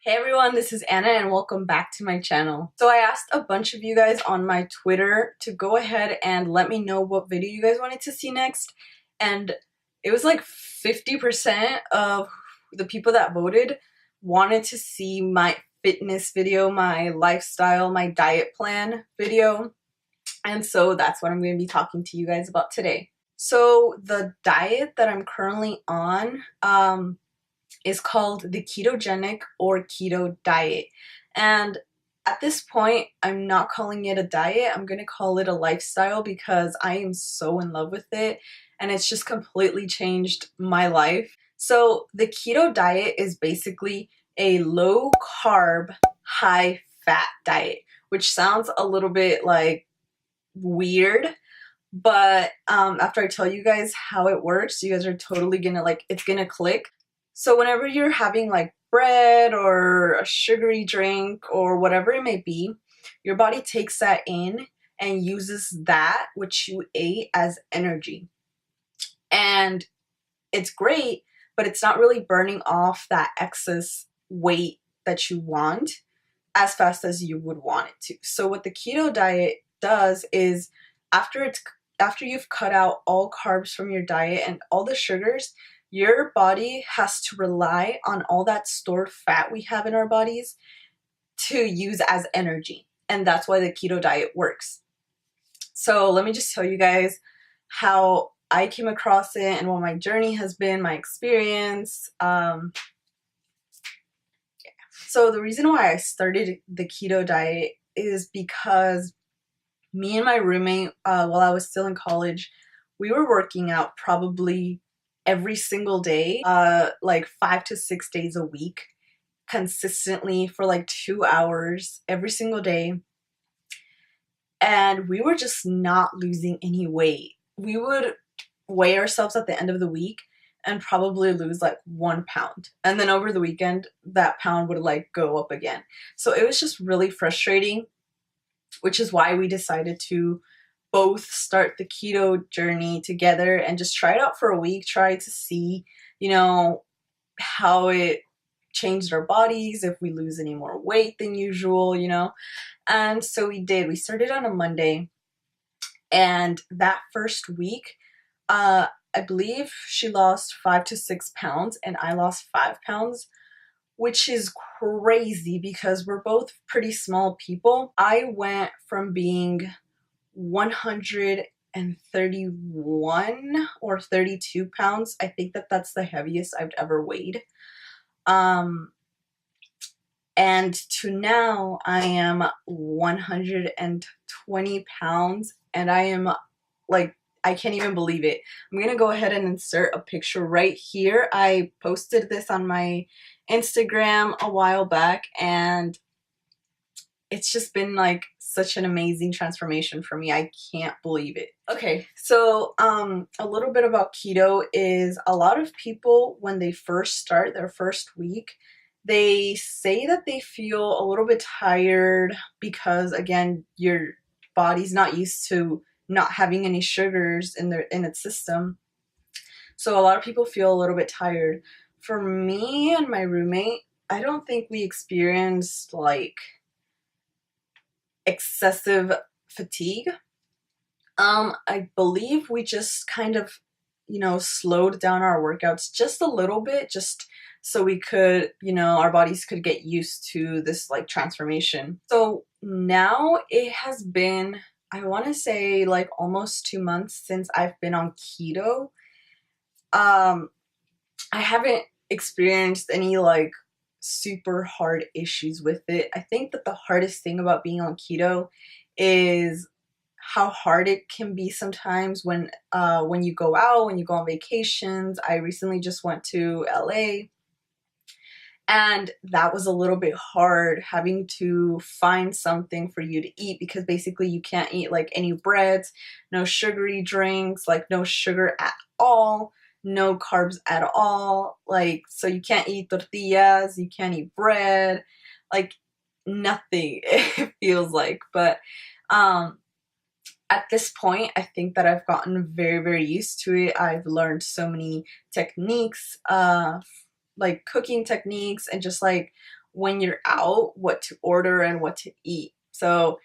Hey everyone, this is Anna and welcome back to my channel. So I asked a bunch of you guys on my Twitter to go ahead and let me know what video you guys wanted to see next, and it was like 50% of the people that voted wanted to see my fitness video, my lifestyle, my diet plan video, and so that's what I'm going to be talking to you guys about today. So the diet that I'm currently on, is called the Ketogenic or Keto diet. And at this point, I'm not calling it a diet. I'm going to call it a lifestyle because I am so in love with it and it's just completely changed my life. So the keto diet is basically a low carb, high fat diet, which sounds a little bit like weird, but after I tell you guys how it works, you guys are totally gonna it's gonna click. So whenever you're having like bread or a sugary drink or whatever it may be, your body takes that in and uses that which you ate as energy. And it's great, but it's not really burning off that excess weight that you want as fast as you would want it to. So what the keto diet does is after you've cut out all carbs from your diet and all the sugars, your body has to rely on all that stored fat we have in our bodies to use as energy. And that's why the keto diet works. So let me just tell you guys how I came across it and what my journey has been, my experience. So the reason why I started the keto diet is because me and my roommate, while I was still in college, we were working out probably every single day, like 5 to 6 days a week, consistently for like 2 hours every single day. And we were just not losing any weight. We would weigh ourselves at the end of the week and probably lose like 1 pound. And then over the weekend, that pound would like go up again. So it was just really frustrating, which is why we decided to both start the keto journey together and just try it out for a week, try to see, how it changed our bodies, if we lose any more weight than usual, And so we did. We started on a Monday, and that first week, I believe she lost 5 to 6 pounds and I lost 5 pounds, which is crazy because we're both pretty small people. I went from being 131 or 32 pounds. I think that's the heaviest I've ever weighed. And to now I am 120 pounds and I am like, I can't even believe it. I'm gonna go ahead and insert a picture right here. I posted this on my Instagram a while back and it's just been like such an amazing transformation for me. I can't believe it. Okay, so a little bit about keto is a lot of people, when they first start their first week, they say that they feel a little bit tired because, again, your body's not used to not having any sugars in its system. So a lot of people feel a little bit tired. For me and my roommate, I don't think we experienced like excessive fatigue. I believe we just kind of, slowed down our workouts just a little bit, just so we could, our bodies could get used to this like transformation. So now it has been, I want to say like almost 2 months since I've been on keto. I haven't experienced any like super hard issues with it. I think that the hardest thing about being on keto is how hard it can be sometimes when you go out, when you go on vacations. I recently just went to LA and that was a little bit hard, having to find something for you to eat because basically you can't eat like any breads, no sugary drinks, like no sugar at all, no carbs at all. Like, so you can't eat tortillas, you can't eat bread, like nothing, it feels like. But at this point, I think that I've gotten very, very used to it. I've learned so many techniques, like cooking techniques and just like when you're out, what to order and what to eat. So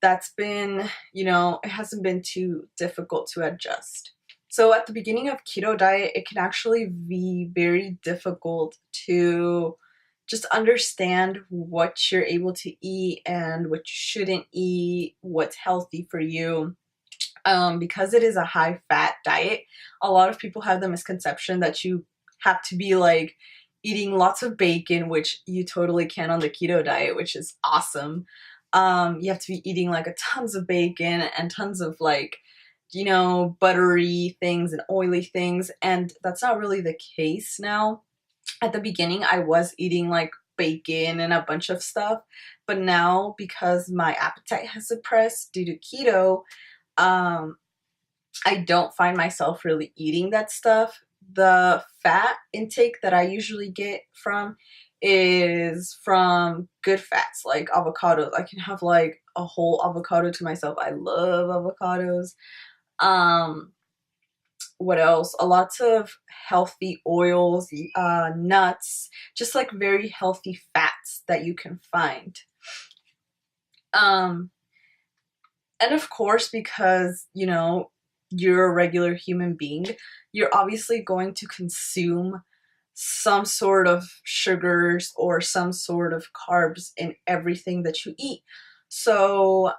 that's been, you know, it hasn't been too difficult to adjust. So at the beginning of keto diet, it can actually be very difficult to just understand what you're able to eat and what you shouldn't eat, what's healthy for you. Because it is a high fat diet, a lot of people have the misconception that you have to be like eating lots of bacon, which you totally can on the keto diet, which is awesome. You have to be eating like a tons of bacon and tons of like, you know, buttery things and oily things, and that's not really the case now. At the beginning, I was eating like bacon and a bunch of stuff, but now because my appetite has suppressed due to keto, um, I don't find myself really eating that stuff. The fat intake that I usually get from is from good fats like avocados. I can have like a whole avocado to myself. I love avocados. Um, what else? A lot of healthy oils, nuts, just like very healthy fats that you can find. Um, and of course, because, you know, you're a regular human being, you're obviously going to consume some sort of sugars or some sort of carbs in everything that you eat. So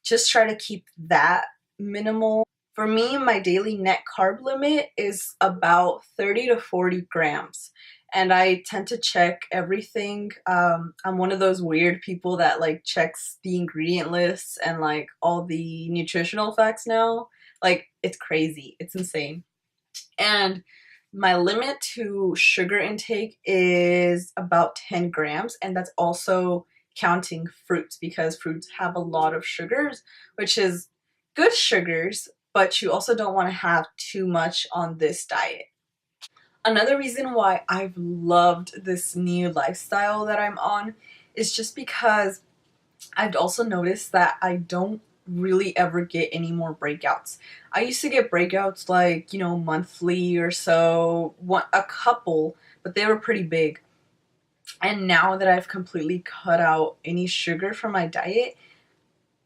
just try to keep that minimal. For me, my daily net carb limit is about 30 to 40 grams. And I tend to check everything. I'm one of those weird people that like checks the ingredient lists and like all the nutritional facts now. Like, it's crazy. It's insane. And my limit to sugar intake is about 10 grams. And that's also counting fruits, because fruits have a lot of sugars, which is good sugars, but you also don't want to have too much on this diet. Another reason why I've loved this new lifestyle that I'm on is just because I've also noticed that I don't really ever get any more breakouts. I used to get breakouts like, you know, monthly or so, a couple, but they were pretty big. And now that I've completely cut out any sugar from my diet,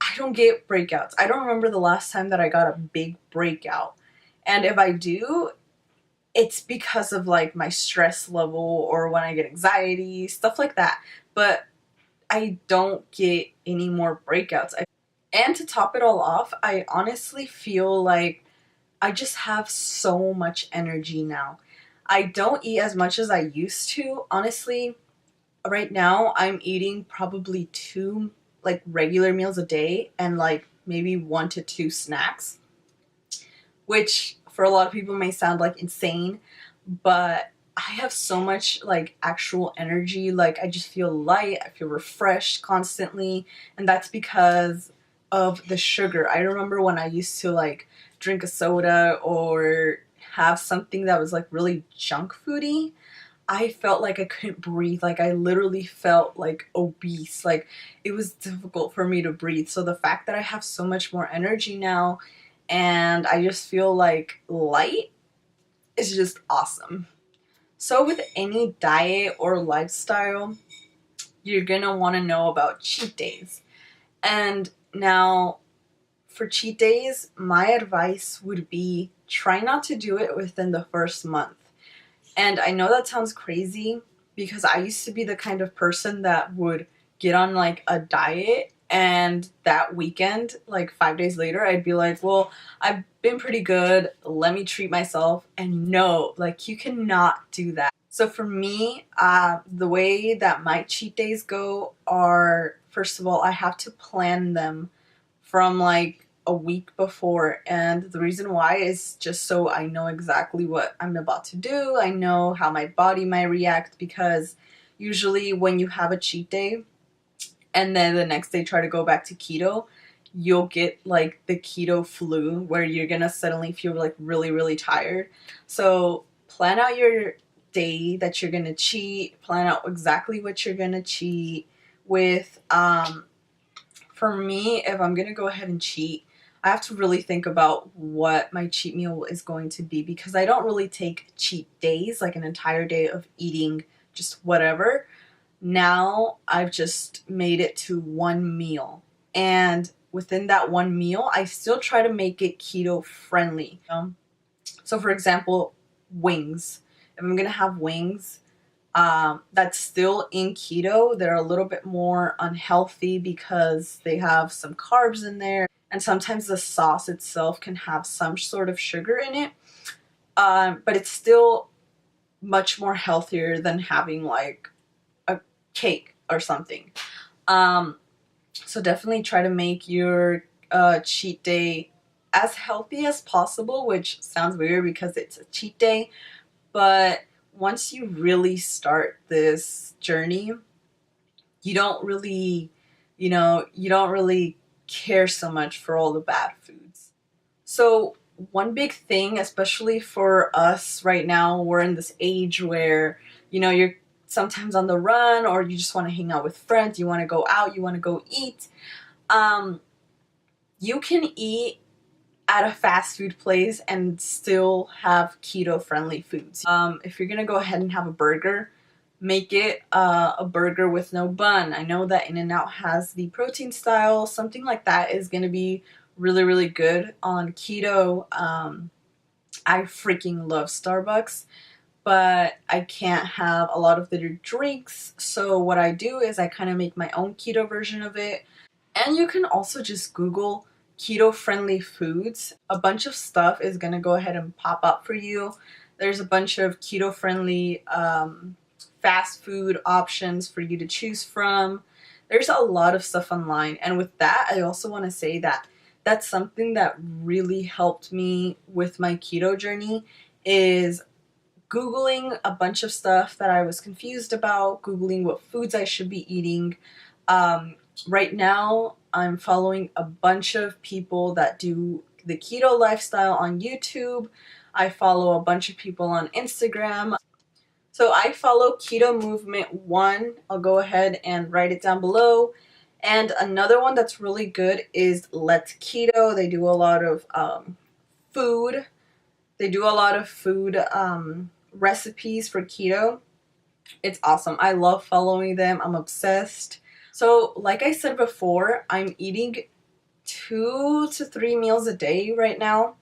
I don't get breakouts. I don't remember the last time that I got a big breakout. And if I do, it's because of like my stress level or when I get anxiety, stuff like that. But I don't get any more breakouts. And to top it all off, I honestly feel like I just have so much energy now. I don't eat as much as I used to. Honestly, right now I'm eating probably two like regular meals a day and like maybe 1 to 2 snacks, which for a lot of people may sound like insane, but I have so much like actual energy. Like, I just feel light, I feel refreshed constantly, and that's because of the sugar. I remember when I used to like drink a soda or have something that was like really junk foody, I felt like I couldn't breathe. Like, I literally felt like obese. Like, it was difficult for me to breathe. So the fact that I have so much more energy now and I just feel like light is just awesome. So with any diet or lifestyle, you're gonna want to know about cheat days. And now, for cheat days, my advice would be try not to do it within the first month. And I know that sounds crazy because I used to be the kind of person that would get on like a diet and that weekend, like 5 days later, I'd be like, well, I've been pretty good. Let me treat myself. And no, like, you cannot do that. So for me, the way that my cheat days go are, first of all, I have to plan them from like a week before. And the reason why is just so I know exactly what I'm about to do. I know how my body might react, because usually when you have a cheat day and then the next day try to go back to keto, you'll get like the keto flu where you're gonna suddenly feel like really, really tired. So plan out your day that you're gonna cheat, plan out exactly what you're gonna cheat with. For me, if I'm gonna go ahead and cheat, I have to really think about what my cheat meal is going to be, because I don't really take cheat days, like an entire day of eating just whatever. Now I've just made it to one meal, and within that one meal I still try to make it keto friendly. So for example, wings. If I'm gonna have wings, that's still in keto, they're a little bit more unhealthy because they have some carbs in there, and sometimes the sauce itself can have some sort of sugar in it. But it's still much more healthier than having like a cake or something. Um, so definitely try to make your cheat day as healthy as possible, which sounds weird because it's a cheat day, but once you really start this journey, you don't really, you don't really care so much for all the bad foods. So one big thing, especially for us right now, we're in this age where, you're sometimes on the run, or you just want to hang out with friends, you want to go out, you want to go eat. Um, you can eat at a fast food place and still have keto friendly foods. If you're gonna go ahead and have a burger, make it a burger with no bun. I know that In-N-Out has the protein style. Something like that is gonna be really, really good on keto. I freaking love Starbucks, but I can't have a lot of their drinks. So what I do is I kind of make my own keto version of it. And you can also just Google keto friendly foods. A bunch of stuff is going to go ahead and pop up for you. There's a bunch of keto friendly fast food options for you to choose from. There's a lot of stuff online. And with that, I also want to say that that's something that really helped me with my keto journey, is Googling a bunch of stuff that I was confused about, Googling what foods I should be eating. Right now, I'm following a bunch of people that do the keto lifestyle on YouTube. I follow a bunch of people on Instagram. So I follow Keto Movement 1. I'll go ahead and write it down below. And another one that's really good is Let's Keto. They do a lot of food. They do a lot of food recipes for keto. It's awesome. I love following them. I'm obsessed. So like I said before, I'm eating 2 to 3 meals a day right now.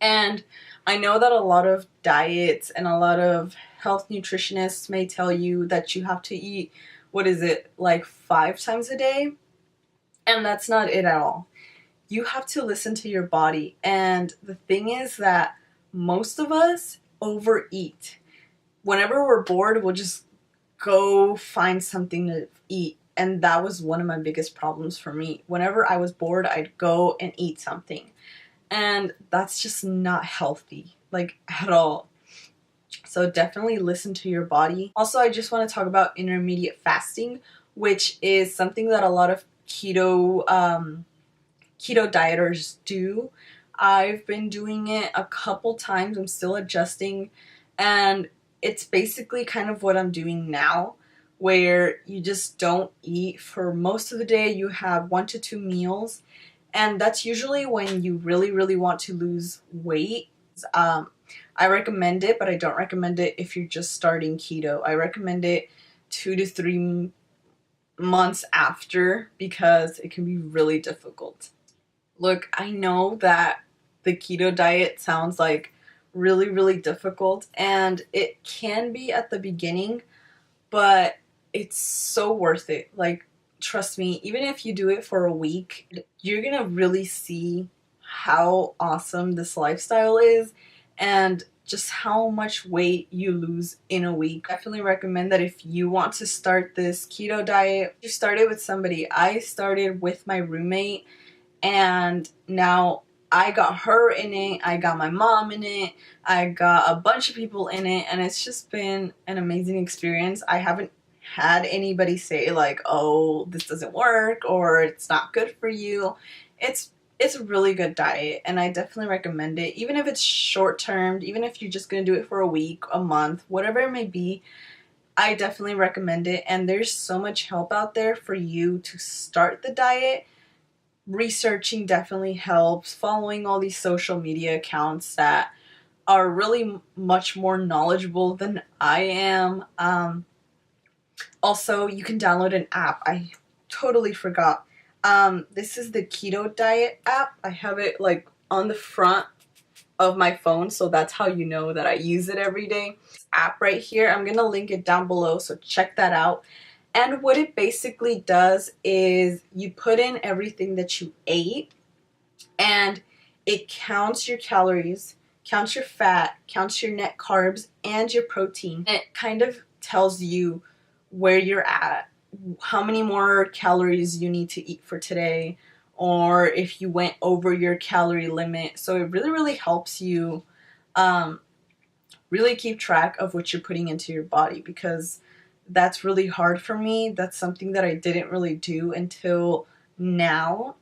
And I know that a lot of diets and a lot of health nutritionists may tell you that you have to eat, what is it, like 5 times a day? And that's not it at all. You have to listen to your body. And the thing is that most of us overeat. Whenever we're bored, we'll just go find something to eat. And that was one of my biggest problems for me. Whenever I was bored, I'd go and eat something. And that's just not healthy, like at all. So definitely listen to your body. Also, I just want to talk about intermediate fasting, which is something that a lot of keto dieters do. I've been doing it a couple times. I'm still adjusting, and it's basically kind of what I'm doing now, where you just don't eat for most of the day. You have 1 to 2 meals, and that's usually when you really, really want to lose weight. I recommend it, but I don't recommend it if you're just starting keto. I recommend it 2 to 3 months after, because it can be really difficult. Look, I know that the keto diet sounds like really, really difficult, and it can be at the beginning, but it's so worth it. Like, trust me, even if you do it for a week, you're gonna really see how awesome this lifestyle is and just how much weight you lose in a week. I definitely recommend that if you want to start this keto diet, you start it with somebody. I started with my roommate, and now I got her in it, I got my mom in it, I got a bunch of people in it, and it's just been an amazing experience. I haven't had anybody say like, oh, this doesn't work or it's not good for you. It's a really good diet, and I definitely recommend it. Even if it's short term, even if you're just gonna do it for a week, a month, whatever it may be, I definitely recommend it. And there's so much help out there for you to start the diet. Researching definitely helps. Following all these social media accounts that are really much more knowledgeable than I am. Also, you can download an app. I totally forgot. This is the Keto Diet app. I have it like on the front of my phone, so that's how you know that I use it every day. This app right here, I'm gonna link it down below, so check that out. And what it basically does is you put in everything that you ate, and it counts your calories, counts your fat, counts your net carbs, and your protein. It kind of tells you where you're at, how many more calories you need to eat for today, or if you went over your calorie limit. So it really, really helps you really keep track of what you're putting into your body, because that's really hard for me. That's something that I didn't really do until now,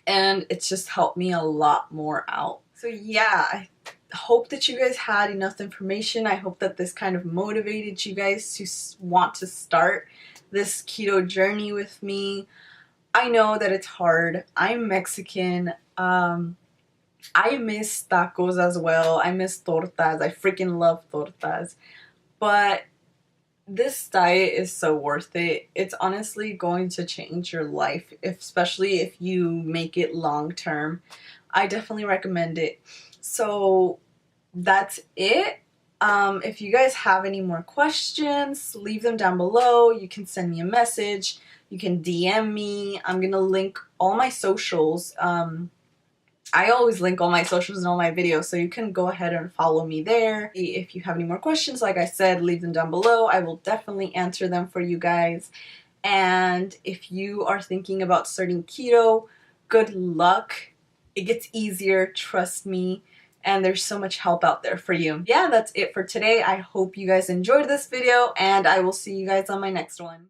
and it's just helped me a lot more out. So yeah, I hope that you guys had enough information. I hope that this kind of motivated you guys to want to start this keto journey with me. I know that it's hard. I'm Mexican. I miss tacos as well. I miss tortas. I freaking love tortas. But this diet is so worth it. It's honestly going to change your life, especially if you make it long term. I definitely recommend it. So that's it. If you guys have any more questions, leave them down below. You can send me a message. You can DM me. I'm gonna link all my socials. I always link all my socials in all my videos, so you can go ahead and follow me there. If you have any more questions, like I said, leave them down below. I will definitely answer them for you guys. And if you are thinking about starting keto, good luck. It gets easier, trust me. And there's so much help out there for you. Yeah, that's it for today. I hope you guys enjoyed this video, and I will see you guys on my next one.